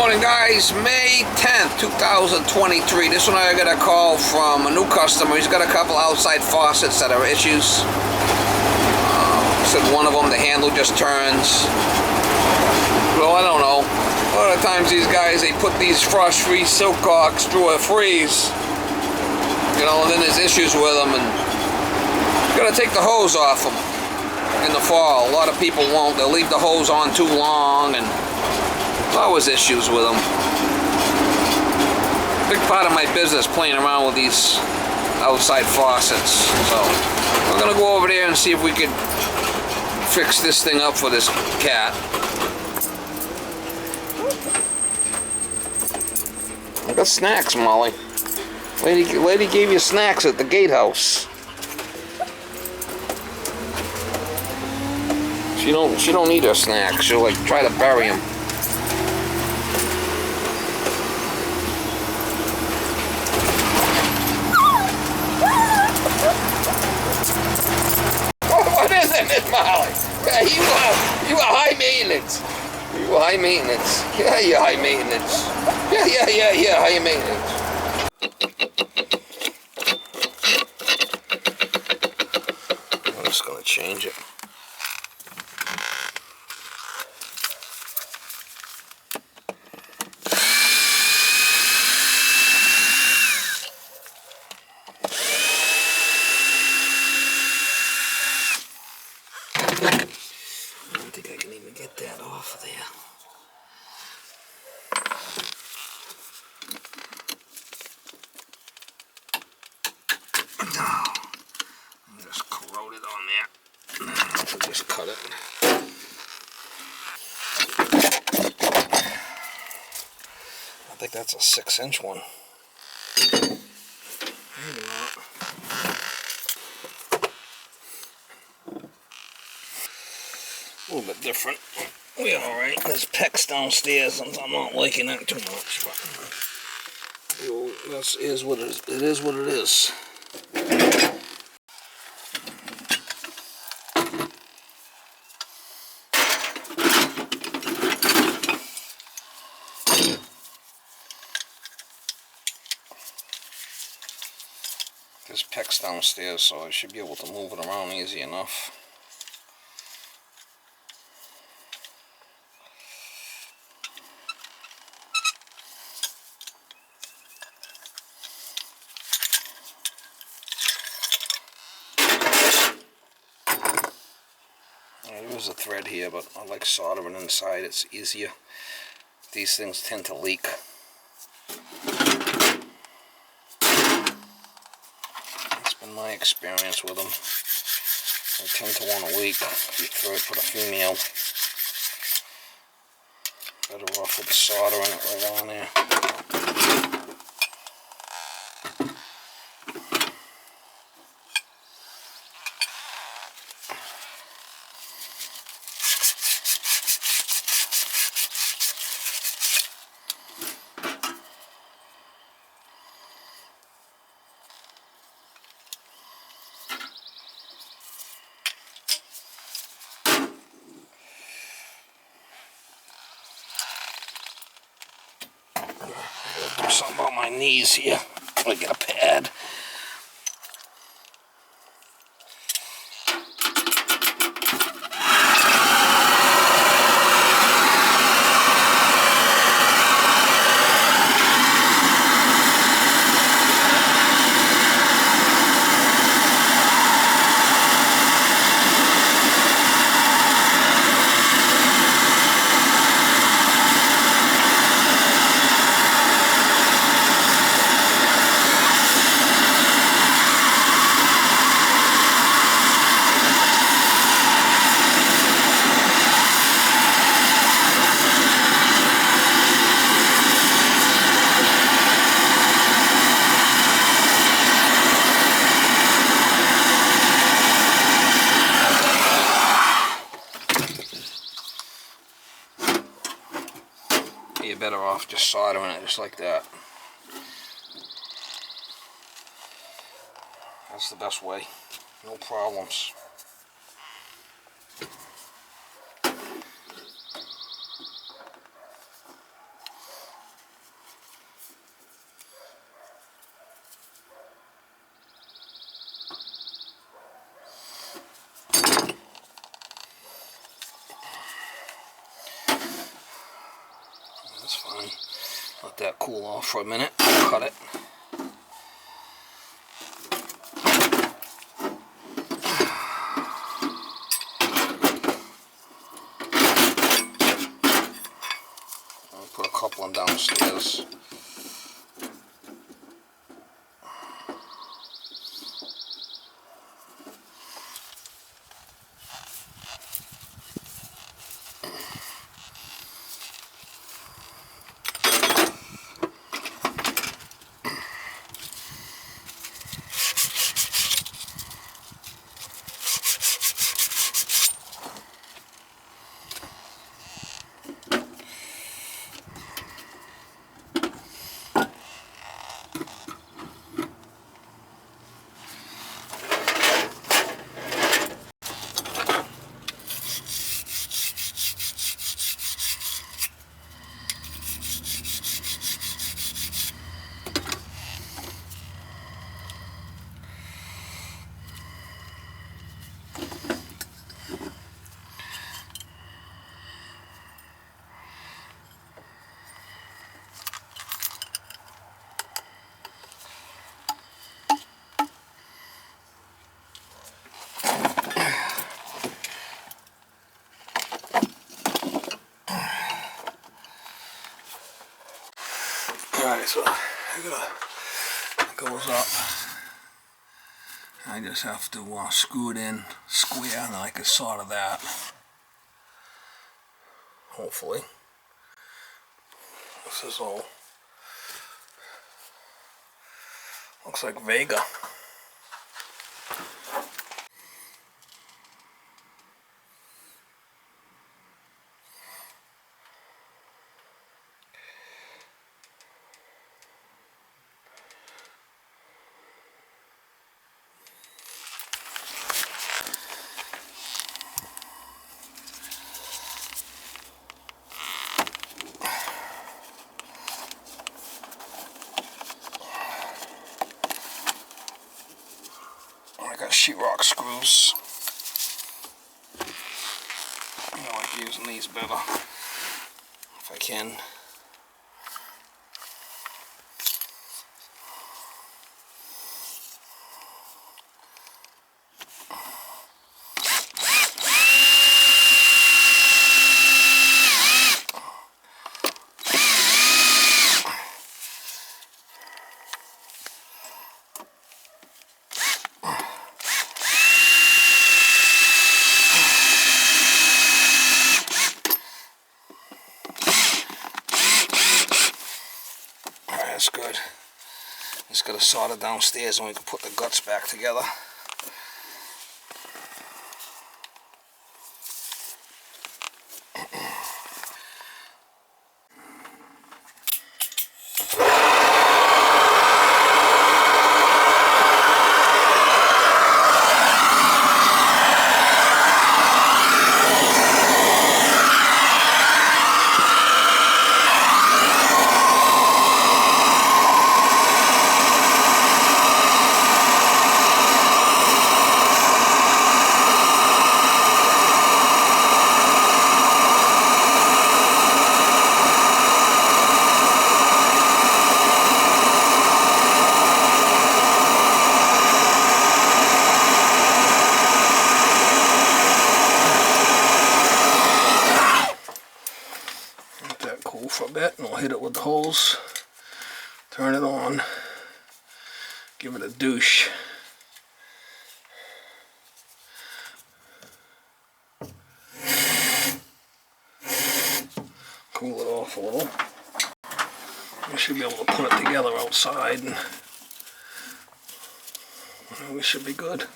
Morning guys, May 10th, 2023. This one I got a call from a new customer. He's got a couple outside faucets that are issues. Said one of them, the handle just turns. Well, I don't know. A lot of times these guys, they put these frost-free silk caulks through a freeze. You know, and then there's issues with them, and you gotta take the hose off them in the fall. A lot of people won't. They'll leave the hose on too long, and there's always issues with them. Big part of my business playing around with these outside faucets. So we're gonna go over there and see if we could fix this thing up for this cat. I got snacks, Molly. Lady gave you snacks at the gatehouse. She don't eat her snacks. She'll like try to bury them. What is it, Miss Molly? Yeah, you are high maintenance. You are high maintenance. Yeah, you're high maintenance. Yeah, high maintenance. I'm just gonna change it. I don't think I can even get that off of there. No. I'm just corroded on there. I'll just cut it. I think that's a 6-inch one. Maybe not. A little bit different. We're alright. There's pecs downstairs. I'm not liking that too much, but this is what it is. It is what it is. There's pecs downstairs, so I should be able to move it around easy enough. There's a thread here, but I like soldering inside. It's easier. These things tend to leak. That's been my experience with them. They tend to want to leak. If you put a female, better off with soldering it right on there. Do something about my knees here. I'm gonna get a pad. You're better off just soldering it just like that. That's the best way. No problems. fine. Let that cool off for a minute. Cut it. I'll put a couple of them downstairs. Alright, so it goes up. I just have to screw it in square, and then I can solder that. Hopefully. This is all. Looks like Vega. I got sheetrock screws. I like using these better if I can. That's good. Just gotta solder downstairs and we can put the guts back together. For a bit, and we'll hit it with the hose, turn it on, give it a douche. Cool it off a little. We should be able to put it together outside, and we should be good.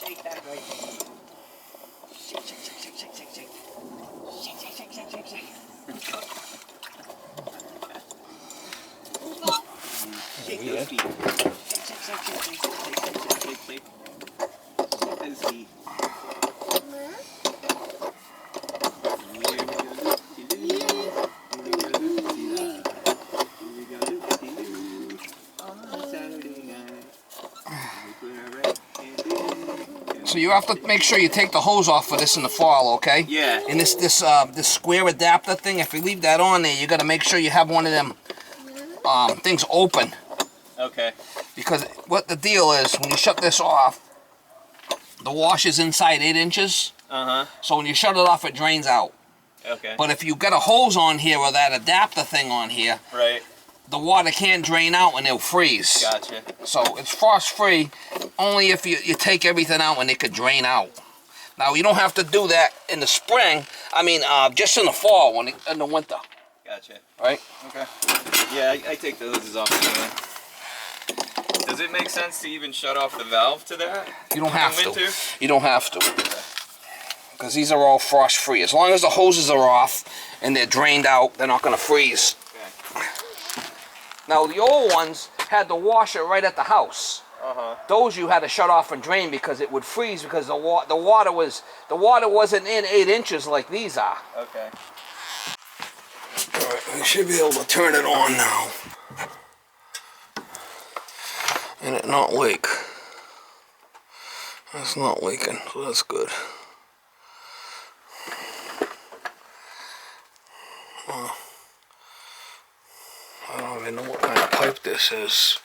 Shake that right. Shake. Shake those feet. Shake. Those feet. So you have to make sure you take the hose off for this in the fall, okay? Yeah. And this square adapter thing, if you leave that on there, you got to make sure you have one of them things open. Okay. Because what the deal is, when you shut this off, the washer's inside 8 inches. Uh-huh. So when you shut it off, it drains out. Okay. But if you got a hose on here or that adapter thing on here, right, the water can't drain out and it'll freeze. Gotcha. So it's frost free only if you take everything out and it could drain out. Now you don't have to do that in the spring. I mean, just in the fall, in the winter. Gotcha. Right? Okay. Yeah, I take the hoses off anyway. Does it make sense to even shut off the valve to that? You don't have winter? to. You don't have to. Because these are all frost free. As long as the hoses are off and they're drained out, they're not going to freeze. Okay. Now the old ones had the washer right at the house. Uh-huh. Those you had to shut off and drain because it would freeze because the water wasn't in 8 inches like these are. Okay. All right, we should be able to turn it on now and it not leak. It's not leaking, so that's good. I don't even know what kind of pipe this is.